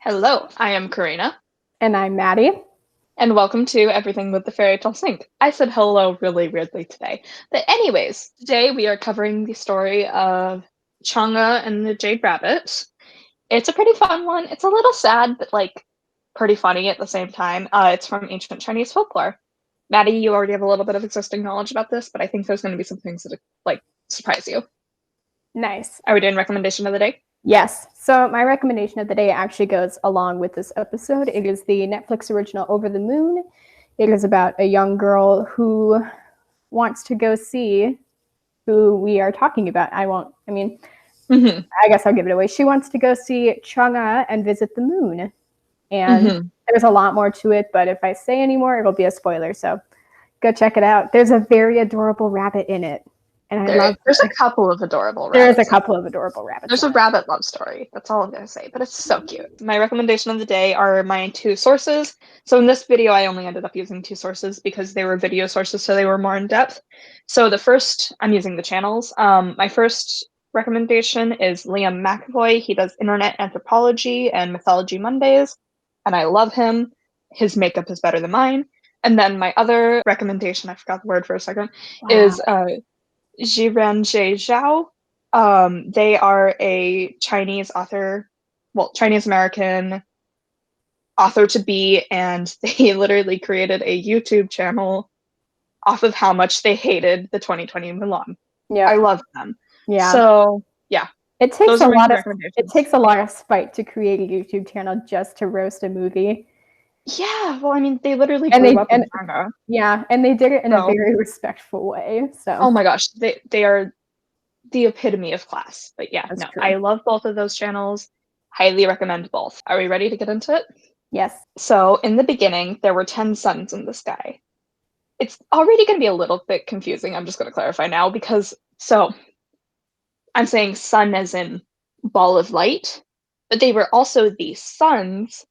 Hello, I am Karina, And I'm Maddie. and welcome to Everything with the Fairy Tale Sync. I said hello really weirdly today. But anyways, today we are covering the story of Chang'e and the Jade Rabbit. It's a pretty fun one. It's a little sad, but pretty funny at the same time. It's from ancient Chinese folklore. Maddie, you already have a little bit of existing knowledge about this, but I think there's going to be some things that surprise you. Nice. Are we doing recommendation of the day? Yes. So my recommendation of the day actually goes along with this episode. It is the Netflix original Over the Moon. It is about a young girl who wants to go see who we are talking about. Mm-hmm. I guess I'll give it away. She wants to go see Chang'e and visit the moon. And Mm-hmm. there's a lot more to it, but if I say any more, it'll be a spoiler. So go check it out. There's a very adorable rabbit in it. And I love There's her. a couple of adorable There's a rabbits. couple of adorable rabbits. There's a rabbit love story. That's all I'm going to say, but it's so cute. My recommendation of the day are my two sources. So in this video, I only ended up using two sources because they were video sources, so they were more in depth. So the first, I'm using the channels. My first recommendation is Liam McAvoy. He does internet anthropology and mythology Mondays, and I love him. His makeup is better than mine. And then my other recommendation, I forgot the word for a second, Wow. is Jiranjie Zhao. They are a Chinese author, well, Chinese American author to be, and they literally created a YouTube channel off of how much they hated the 2020 Milan. I Yep. love them. Yeah. So yeah, It takes those a are my two lot of it recommendations. takes a lot of spite to create a YouTube channel just to roast a movie. Yeah, well, I mean, they literally And grew they up in and China, yeah, and they did it in a so very respectful way. So oh my gosh, they are the epitome of class. But yeah, that's no, true. I love both of those channels. Highly recommend both. Are we ready to get into it? Yes. So, in the beginning, there were 10 suns in the sky. It's already going to be a little bit confusing. I'm just going to clarify now so I'm saying sun as in ball of light, but they were also the sons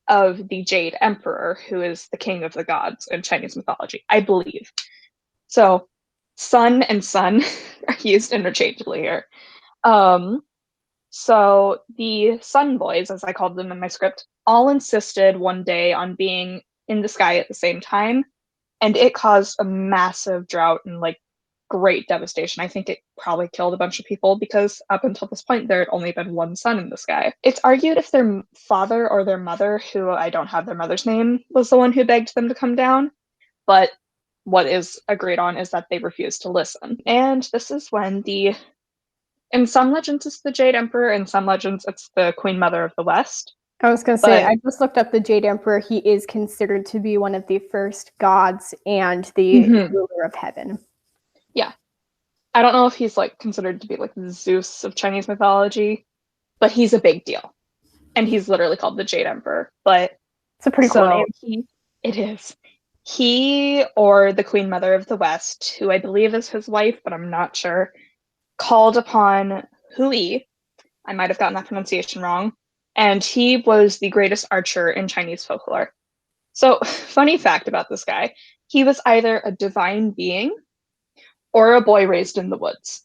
of the Jade Emperor, who is the king of the gods in Chinese mythology, I believe. So, sun and sun are used interchangeably here. Um, so the Sun Boys, as I called them in my script, all insisted one day on being in the sky at the same time, and it caused a massive drought and great devastation. I think it probably killed a bunch of people because up until this point there had only been one sun in the sky. It's argued if their father or their mother, who I don't have their mother's name, was the one who begged them to come down, but what is agreed on is that they refused to listen. And this is when the in some legends it's the Jade Emperor, in some legends it's the Queen Mother of the West. I was gonna say But I just looked up the Jade Emperor. He is considered to be one of the first gods and the mhm, ruler of heaven. yeah, I don't know if he's considered to be like the Zeus of Chinese mythology, but he's a big deal. And he's literally called the Jade Emperor. But It's a pretty cool so name. it is. He or the Queen Mother of the West, who I believe is his wife, but I'm not sure, called upon Hui. I might have gotten that pronunciation wrong. And he was the greatest archer in Chinese folklore. So, funny fact about this guy, he was either a divine being or a boy raised in the woods.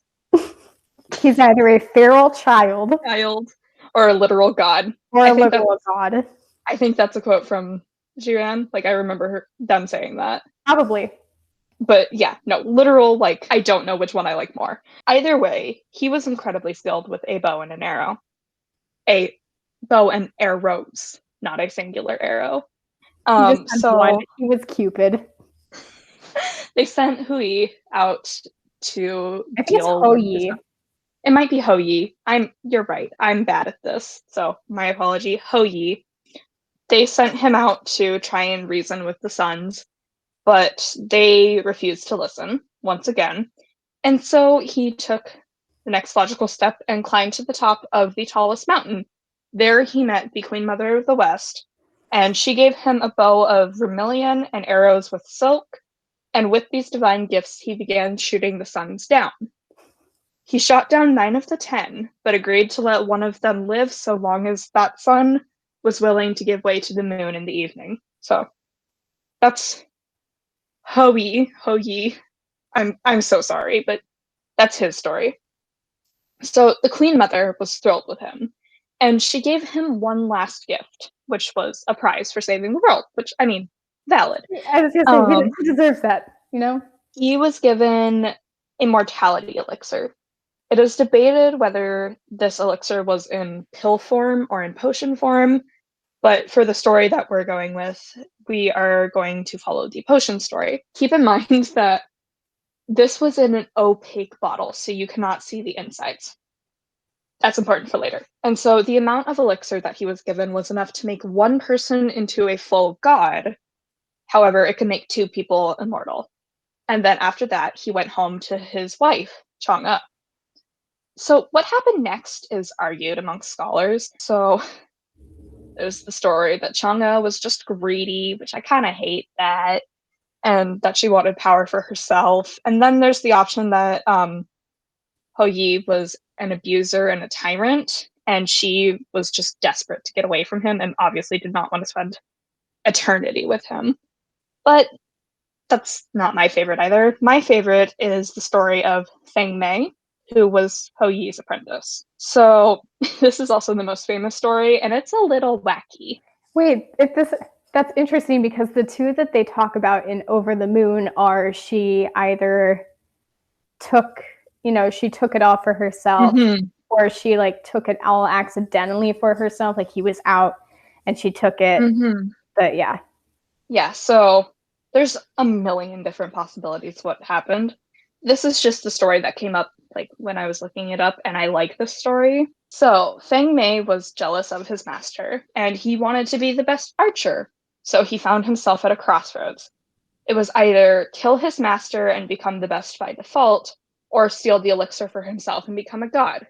He's either a feral child Child or a literal god. or I a think that literal god. I think that's a quote from Jiran. I remember them saying that. Probably. But yeah, no, literal, I don't know which one I like more. Either way, he was incredibly skilled with a bow and an arrow. A bow and arrows, not a singular arrow. He just had one. So He was Cupid. they sent Hui out to I think it's deal Ho with this. Yi. It might be Ho Yi. You're right. I'm bad at this. So my apology. Ho Yi. They sent him out to try and reason with the sons, but they refused to listen once again. And so he took the next logical step and climbed to the top of the tallest mountain. There he met the Queen Mother of the West, and she gave him a bow of vermilion and arrows with silk. And with these divine gifts, he began shooting the sons down. He shot down 9 of the 10, but agreed to let one of them live so long as that sun was willing to give way to the moon in the evening. So that's Ho Yi. I'm so sorry, but that's his story. So the Queen Mother was thrilled with him, And she gave him one last gift, which was a prize for saving the world, which, I mean, valid. I was going to say, who deserves that, you know? He was given immortality elixir. It is debated whether this elixir was in pill form or in potion form, but for the story that we're going with, we are going to follow the potion story. Keep in mind that this was in an opaque bottle, so you cannot see the insides. That's important for later. And so the amount of elixir that he was given was enough to make one person into a full god. However, it could make two people immortal. And then after that, he went home to his wife, Chang'e. So what happened next is argued amongst scholars. So there's the story that Chang'e was just greedy, which I kind of hate that, and that she wanted power for herself. And then there's the option that Hou Yi was an abuser and a tyrant, and she was just desperate to get away from him and obviously did not want to spend eternity with him. But that's not my favorite either. My favorite is the story of Feng Mei, who was Hou Yi's apprentice. So this is also the most famous story, and it's a little wacky. Wait, that's interesting because the two that they talk about in Over the Moon are she either took it all for herself, or she like took it all accidentally for herself, like he was out and she took it. But yeah, so there's a million different possibilities what happened. This is just the story that came up like when I was looking it up, and I like this story. So Feng Mei was jealous of his master, and he wanted to be the best archer. So he found himself at a crossroads. It was either kill his master and become the best by default, or steal the elixir for himself and become a god.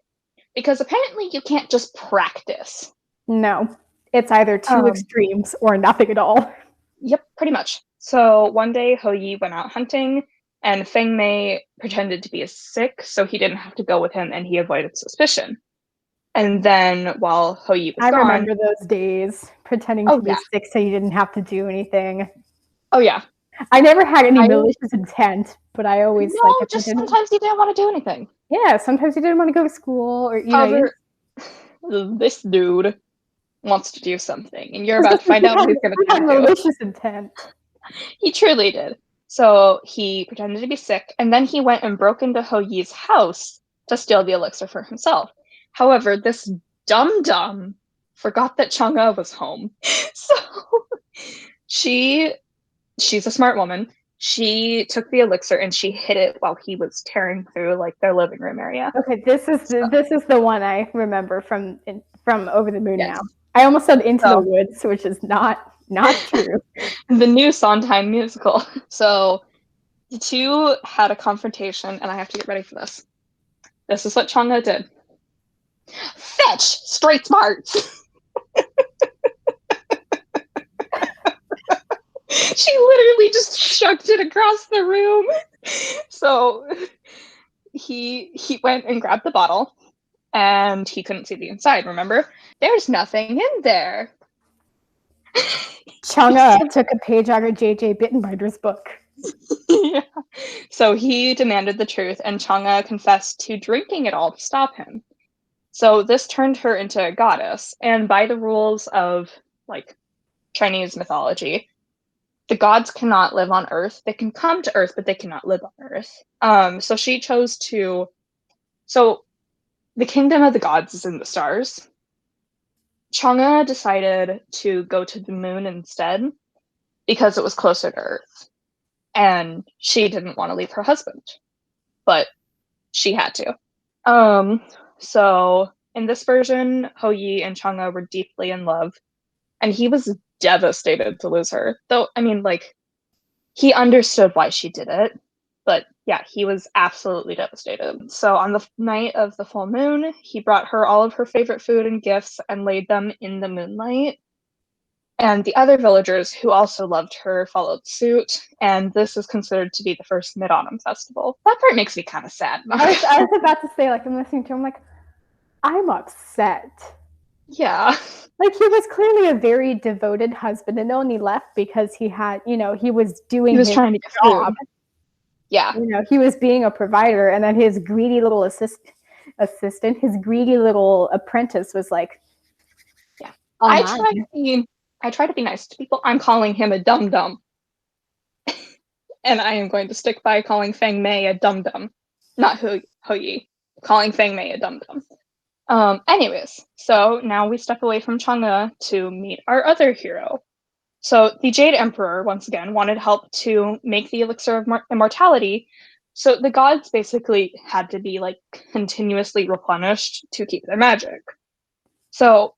Because apparently you can't just practice. No, it's either two extremes or nothing at all. Yep, pretty much. So one day Hou Yi went out hunting, and Feng Mei pretended to be sick so he didn't have to go with him and he avoided suspicion. And then while Hou Yi was gone... I remember those days, pretending to be sick so you didn't have to do anything. Oh, yeah. I never had any malicious intent, but I always just sometimes you didn't want to do anything. Yeah, sometimes you didn't want to go to school, or However, this dude wants to do something, and you're about to find out what he's going to do. Malicious intent. He truly did. So he pretended to be sick, and then he went and broke into Hou Yi's house to steal the elixir for himself. However, this dum-dum forgot that Chang'e was home. So she's a smart woman. She took the elixir and she hid it while he was tearing through like their living room area. Okay, this is the one I remember from Over the Moon. Now I almost said Into the Woods, which is not true. The new Sondheim musical. So the two had a confrontation, and I have to get ready for this. This is what Chang'e did. Fetch straight smarts. She literally just shoved it across the room. So he went and grabbed the bottle, and he couldn't see the inside, remember? There's nothing in there. Chang'e took a page out of J.J. Bittenbider's book. Yeah. So he demanded the truth, and Chang'e confessed to drinking it all to stop him. So this turned her into a goddess, and by the rules of like Chinese mythology, the gods cannot live on Earth. They can come to Earth, but they cannot live on Earth. So she chose to... So the kingdom of the gods is in the stars. Chang'e decided to go to the moon instead because it was closer to Earth. And she didn't want to leave her husband. But she had to. So in this version, Hou Yi and Chang'e were deeply in love. And he was devastated to lose her. Though, I mean, like, he understood why she did it. But yeah, he was absolutely devastated. So on the night of the full moon, he brought her all of her favorite food and gifts and laid them in the moonlight. And the other villagers who also loved her followed suit. And this is considered to be the first Mid-Autumn festival. That part makes me kind of sad. I was about to say, like, I'm listening to him, like, I'm upset. Yeah. Like, he was clearly a very devoted husband and only left because he had, he was doing his trying to job. Yeah. He was being a provider, and then his greedy little his greedy little apprentice was like, Oh I my. try to be I try to be nice to people. I'm calling him a dum dum, and I am going to stick by calling Feng Mei a dum dum, not Ho Yi. Calling Feng Mei a dum dum. Anyways, so now we step away from Chang'e to meet our other hero. So the Jade Emperor, once again, wanted help to make the elixir of immortality. So the gods basically had to be like continuously replenished to keep their magic. So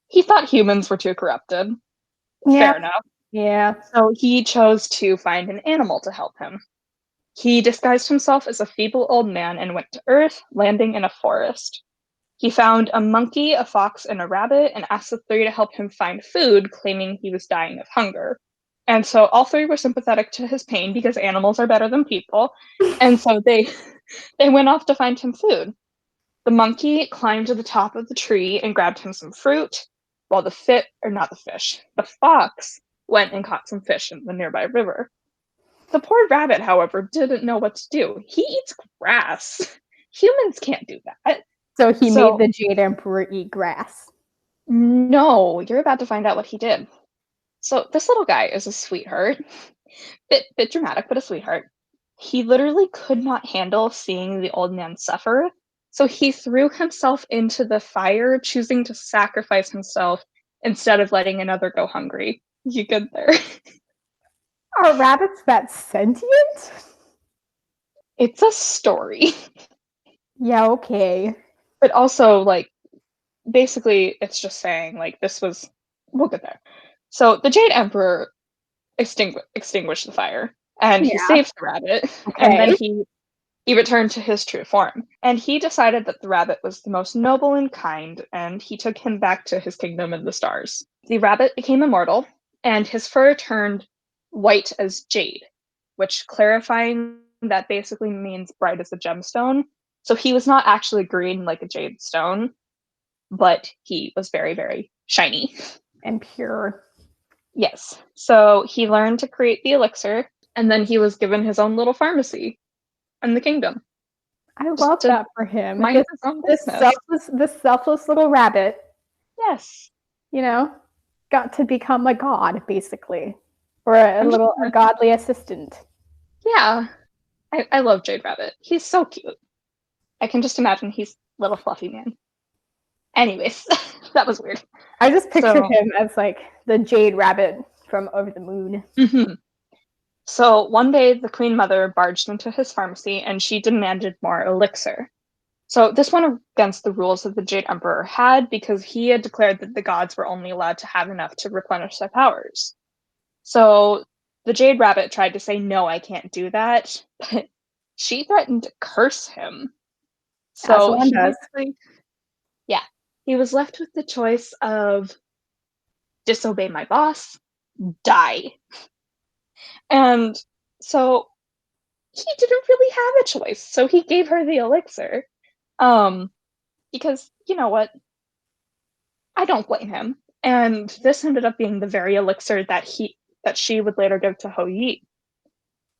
he thought humans were too corrupted. Yeah. Fair enough. Yeah. So he chose to find an animal to help him. He disguised himself as a feeble old man and went to Earth, landing in a forest. He found a monkey, a fox, and a rabbit and asked the three to help him find food, claiming he was dying of hunger. And so all three were sympathetic to his pain because animals are better than people. And so they went off to find him food. The monkey climbed to the top of the tree and grabbed him some fruit, while the fox went and caught some fish in the nearby river. The poor rabbit, however, didn't know what to do. He eats grass. Humans can't do that. So he made So the Jade Emperor eat grass. no, you're about to find out what he did. So this little guy is a sweetheart. Bit dramatic, but a sweetheart. He literally could not handle seeing the old man suffer, so he threw himself into the fire, choosing to sacrifice himself instead of letting another go hungry. You good there? Are rabbits that sentient? It's a story. Yeah, okay. But also, like, basically, it's just saying, like, this was. We'll get there. So the Jade Emperor extinguished the fire, and he Yeah. saved the rabbit, and then Okay. he returned to his true form. And he decided that the rabbit was the most noble and kind, and he took him back to his kingdom in the stars. The rabbit became immortal, and his fur turned white as jade, which clarifying that basically means bright as a gemstone. So he was not actually green like a jade stone, but he was very, very shiny. And pure. Yes. So he learned to create the elixir, and then he was given his own little pharmacy in the kingdom. I Just love to that for him. mind his own business. This selfless little rabbit, Yes. you know, got to become a god, basically. Or a godly assistant. Yeah. I love Jade Rabbit. He's so cute. I can just imagine he's little fluffy man. Anyways, that was weird. I just picture So, him as like the Jade Rabbit from Over the Moon. mhm. So one day the Queen Mother barged into his pharmacy and she demanded more elixir. So this went against the rules that the Jade Emperor had because he had declared that the gods were only allowed to have enough to replenish their powers. So the Jade Rabbit tried to say, no, I can't do that, but she threatened to curse him. As So one he does. basically, yeah, he was left with the choice of disobey my boss, die. And so he didn't really have a choice. So he gave her the elixir. Um, because you know what? I don't blame him. And this ended up being the very elixir that she would later give to Ho Yi.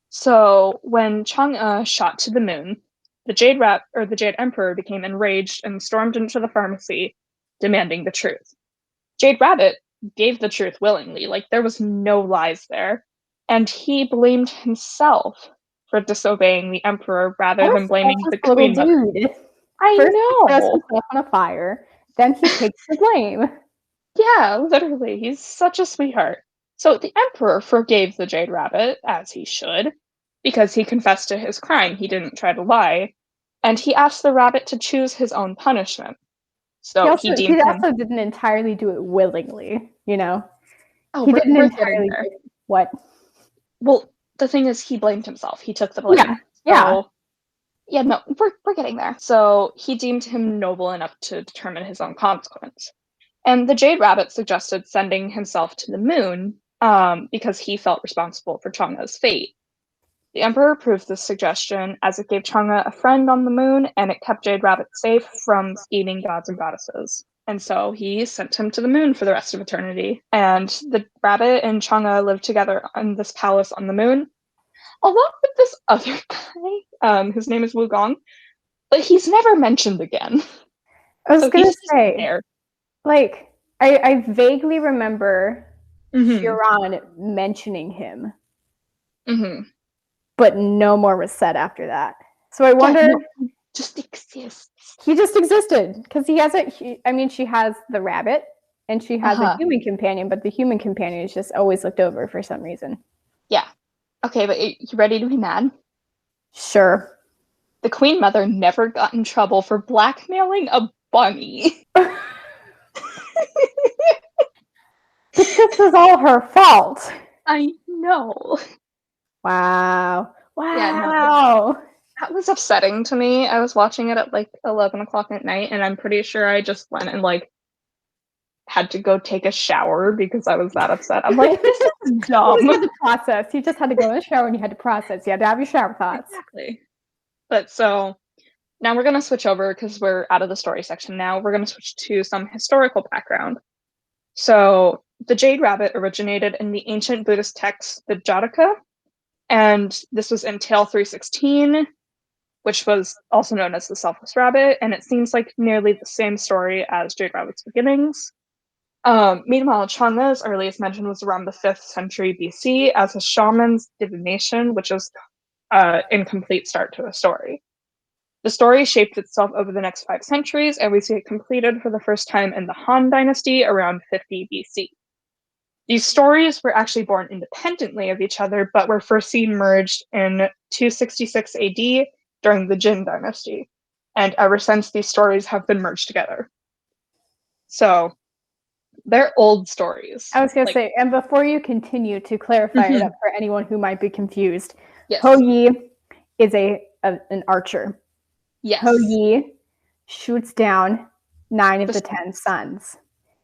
So when Chang'e shot to the moon, the Jade Emperor became enraged and stormed into the pharmacy, demanding the truth. Jade Rabbit gave the truth willingly, like there was no lies there, and he blamed himself for disobeying the Emperor rather What a than blaming selfless the little Queen Mother. dude. I First he throws know. himself on a fire, then he takes the blame. Yeah, literally, he's such a sweetheart. So the Emperor forgave the Jade Rabbit, as he should, because he confessed to his crime. He didn't try to lie. And he asked the rabbit to choose his own punishment. So he He deemed him. also didn't entirely do it willingly, you know. Oh, He didn't we're getting entirely there. do what? Well, the thing is, he blamed himself. He took the Yeah. blame. Yeah. So, yeah, no, we're getting there. So he deemed him noble enough to determine his own consequence. And the Jade Rabbit suggested sending himself to the moon because he felt responsible for Chang'e's fate. The Emperor approved this suggestion as it gave Chang'e a friend on the moon and it kept Jade Rabbit safe from scheming gods and goddesses. And so he sent him to the moon for the rest of eternity. And the rabbit and Chang'e lived together in this palace on the moon, along with this other guy. His name is Wu Gong, but he's never mentioned again. I was So gonna he's just say, there. like, I vaguely remember Mm-hmm. Huron mentioning him, Mm-hmm. but no more was said after that. So I Yeah, wonder, no, just exists. he just existed because he hasn't. I mean, she has the rabbit and she has a Uh-huh. human companion, but the human companion is just always looked over for some reason. Yeah. Okay, but you ready to be mad? Sure. The Queen Mother never got in trouble for blackmailing a bunny. But this was all her fault. I know. Wow. Yeah, no, Wow. that was upsetting to me. I was watching it at like 11 o'clock at night, and I'm pretty sure I just went and like had to go take a shower because I was that upset. I'm like, this is You just dumb. had to process. You just had to go in the shower and you had to process. You had to have your shower thoughts. Exactly. But so now we're going to switch over because we're out of the story section now. We're going to switch to some historical background. So the Jade Rabbit originated in the ancient Buddhist text, the Jataka, and this was in Tale 316, which was also known as the Selfless Rabbit, and it seems like nearly the same story as Jade Rabbit's beginnings. Meanwhile, Chang'e's earliest mention was around the 5th century BC as a shaman's divination, which is an incomplete start to a story. The story shaped itself over the next 5 centuries, and we see it completed for the first time in the Han Dynasty around 50 BC. These stories were actually born independently of each other, but were first seen merged in 266 AD during the Jin Dynasty. And ever since, these stories have been merged together. So they're old stories. I was going to Like, say, and before you continue to clarify it mhm, up for anyone who might be confused, Ho yes, Yi is an archer. Ho yes, Yi shoots down 9 of the the 10 sons. sons.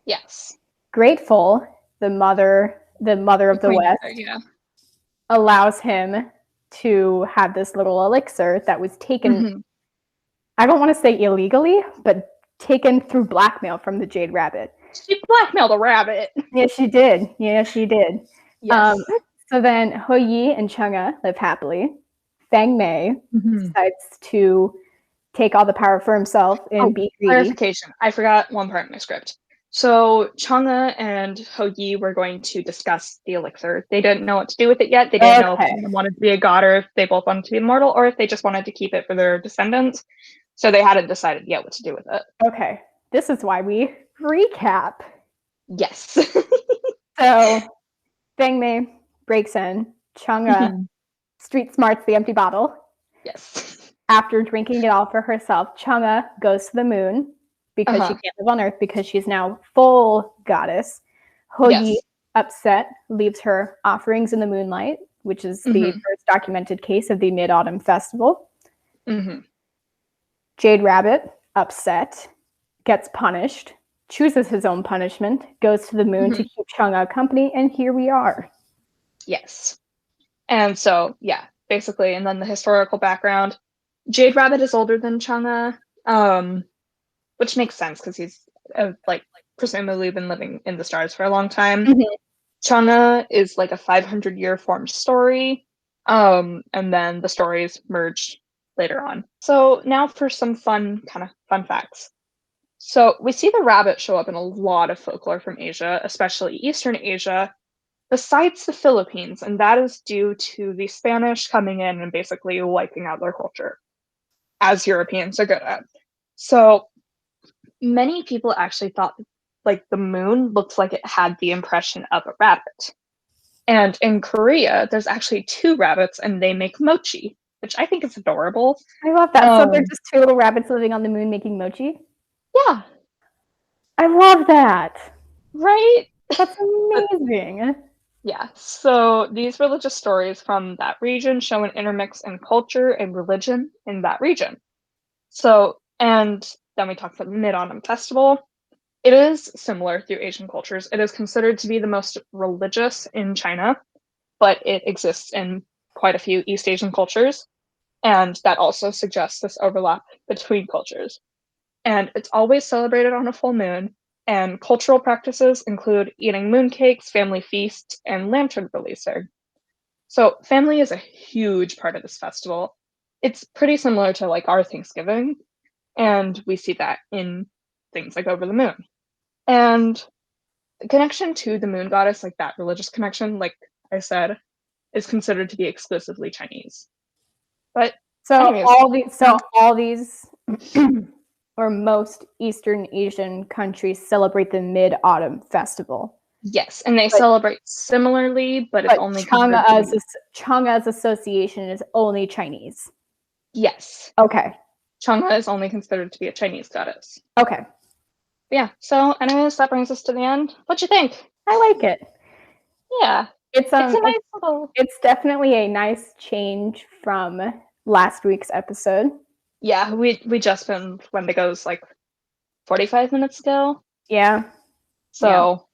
Yes, Grateful, the mother the of the Queen West, Mother, yeah. allows him to have this little elixir that was taken, Hmm. I don't want to say illegally, but taken through blackmail from the Jade Rabbit. She blackmailed a rabbit. Yes, she did. Yes, she did. Um, Yes. so then Ho Yi and Chang'e live happily. Fang Mei Hmm. decides to take all the power for himself and Oh, be greedy. clarification. I forgot one part in my script. So Chang'e and Ho Yi were going to discuss the elixir. They didn't know what to do with it yet. They didn't know if Okay. Chang'e wanted to be a god or if they both wanted to be immortal or if they just wanted to keep it for their descendants. So they hadn't decided yet what to do with it. Okay. This is why we recap. Yes. So Fang Mei breaks in. Chang'e Mhm. street smarts the empty bottle. Yes. After drinking it all for herself, Chang'e goes to the moon because she Uh-huh. can't live on Earth because she's now full goddess. Ho Yi, Yes. upset, leaves her offerings in the moonlight, which is the Hmm. first documented case of the Mid-Autumn Festival. Hmm. Jade Rabbit, upset, gets punished, chooses his own punishment, goes to the moon to Hmm. keep Chang'e company, and here we are. Yes. And so, yeah, basically, and then the historical background. Jade Rabbit is older than Chang'e, which makes sense because he's like presumably been living in the stars for a long time. Mhm. Chang'e is like a 500-year formed story, and then the stories merged later on. So now for some fun facts. So we see the rabbit show up in a lot of folklore from Asia, especially Eastern Asia, besides the Philippines, and that is due to the Spanish coming in and basically wiping out their culture, as Europeans are good at. So many people actually thought like the moon looked like it had the impression of a rabbit. And in Korea, there's actually two rabbits and they make mochi, which I think is adorable. I love that. So they're Um, just two little rabbits living on the moon making mochi. yeah, I love that. right? That's But amazing. yeah, so these religious stories from that region show an intermix in culture and religion in that region. So, and then we talked about the Mid Autumn Festival. It is similar through Asian cultures. It is considered to be the most religious in China, but it exists in quite a few East Asian cultures. And that also suggests this overlap between cultures. And it's always celebrated on a full moon. And cultural practices include eating mooncakes, family feasts, and lantern releasing. So, family is a huge part of this festival. It's pretty similar to like our Thanksgiving, and we see that in things like Over the Moon. And The connection to the moon goddess, like that religious connection, like I said, is considered to be exclusively Chinese. But So anyways, all these or most Eastern Asian countries celebrate the Mid-Autumn Festival. yes, and they celebrate similarly, but it's only Chang'e's association is only Chinese. Yes. Okay. Chang'e is only considered to be a Chinese goddess. Okay. Yeah, so anyways, that brings us to the end. What you think? I like it. Yeah. It's a nice little... It's definitely a nice change from last week's episode. Yeah, we just filmed Wendigos like 45 minutes ago. Yeah. So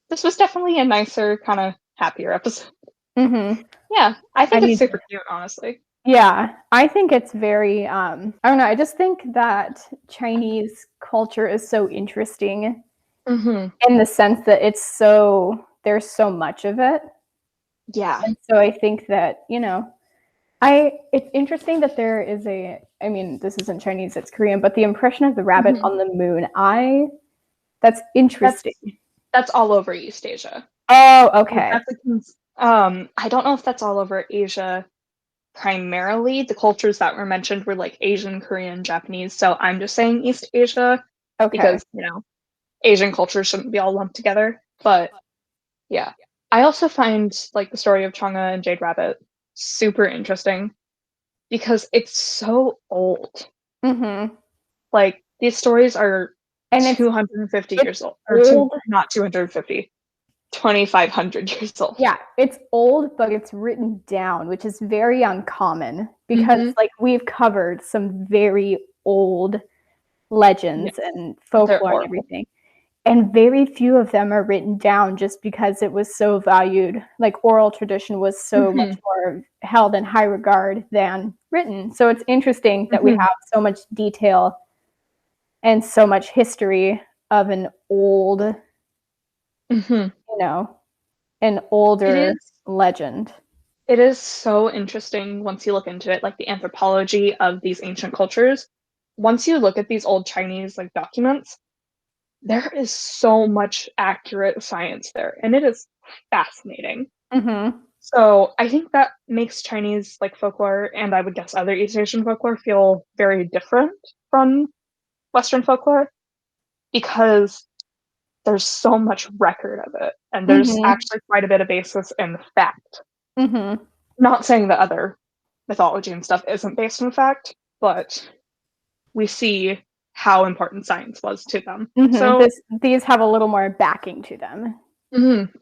this was definitely a nicer, kind of happier episode. Mm-hmm. Yeah, I think it's super cute, honestly. Yeah, I think it's very, I don't know, I just think that Chinese culture is so interesting in the sense that there's so much of it. Yeah. And so I think that, it's interesting that there is I mean, this isn't Chinese, it's Korean, but the impression of the rabbit on the moon, that's interesting. That's all over East Asia. Oh, okay. I don't know if that's all over Asia primarily. The cultures that were mentioned were like Asian, Korean, Japanese. So I'm just saying East Asia because, Asian cultures shouldn't be all lumped together. But yeah, I also find like the story of Chang'e and Jade Rabbit super interesting because it's so old. Like these stories are 250 years old, or not 250. 2,500 years old. Yeah, it's old, but it's written down, which is very uncommon because like we've covered some very old legends and folklore and everything. And very few of them are written down just because it was so valued. Like oral tradition was so much more held in high regard than written. So it's interesting that we have so much detail and so much history of an old, an older legend. It is so interesting once you look into it, like the anthropology of these ancient cultures. Once you look at these old Chinese like documents, there is so much accurate science there, and it is fascinating. So I think that makes Chinese like folklore, and I would guess other East Asian folklore, feel very different from Western folklore because there's so much record of it, and there's actually quite a bit of basis in fact. Not saying that other mythology and stuff isn't based in fact, but we see how important science was to them. So these have a little more backing to them.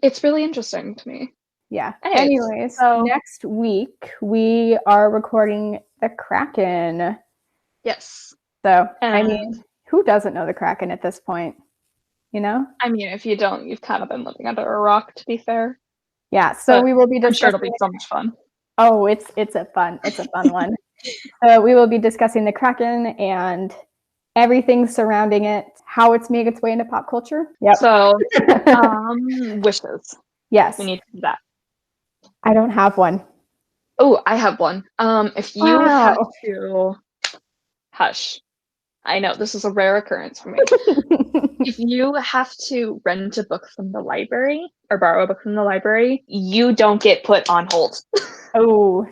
It's really interesting to me. Yeah. Anyways, so next week we are recording the Kraken. Yes. So, I mean, who doesn't know the Kraken at this point? I mean, if you don't, you've kind of been living under a rock, to be fair. Yeah, so we will be discussing. I'm sure it'll be so much fun. Oh, it's a fun one. So we will be discussing the Kraken and everything surrounding it, how it's made its way into pop culture. Yep. So, wishes. Yes. We need to do that. I don't have one. Oh, I have one. If you have to... Hush. I know, this is a rare occurrence for me. If you have to rent a book from the library or borrow a book from the library, you don't get put on hold. Oh,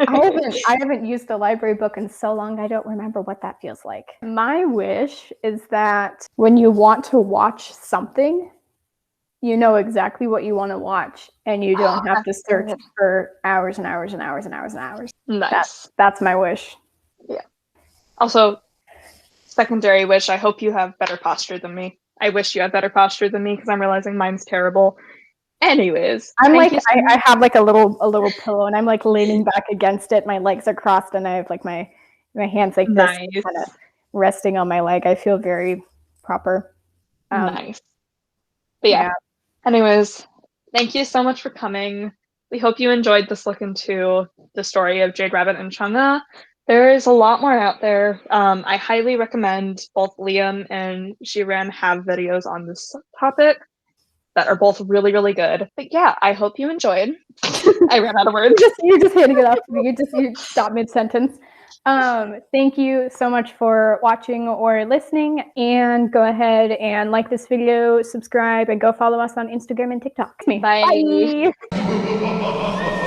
I haven't used a library book in so long, I don't remember what that feels like. My wish is that when you want to watch something, you know exactly what you want to watch, and you don't have to search for hours and hours and hours and hours and hours. Nice. That's my wish. Yeah. Also, secondary wish, I hope you have better posture than me. I wish you had better posture than me because I'm realizing mine's terrible. Anyways, I'm like I have like a little pillow, and I'm like leaning back against it. My legs are crossed, and I have like my hands like this, kind of resting on my leg. I feel very proper. Nice. But yeah. Anyways, thank you so much for coming. We hope you enjoyed this look into the story of Jade Rabbit and Chang'e. There is a lot more out there. I highly recommend both Liam and Shiran have videos on this topic. that are both really, really good. But yeah, I hope you enjoyed. I ran out of words. You're just handing it off to me. You stop mid-sentence. Thank you so much for watching or listening, and go ahead and like this video, subscribe, and go follow us on Instagram and TikTok. Bye. Bye.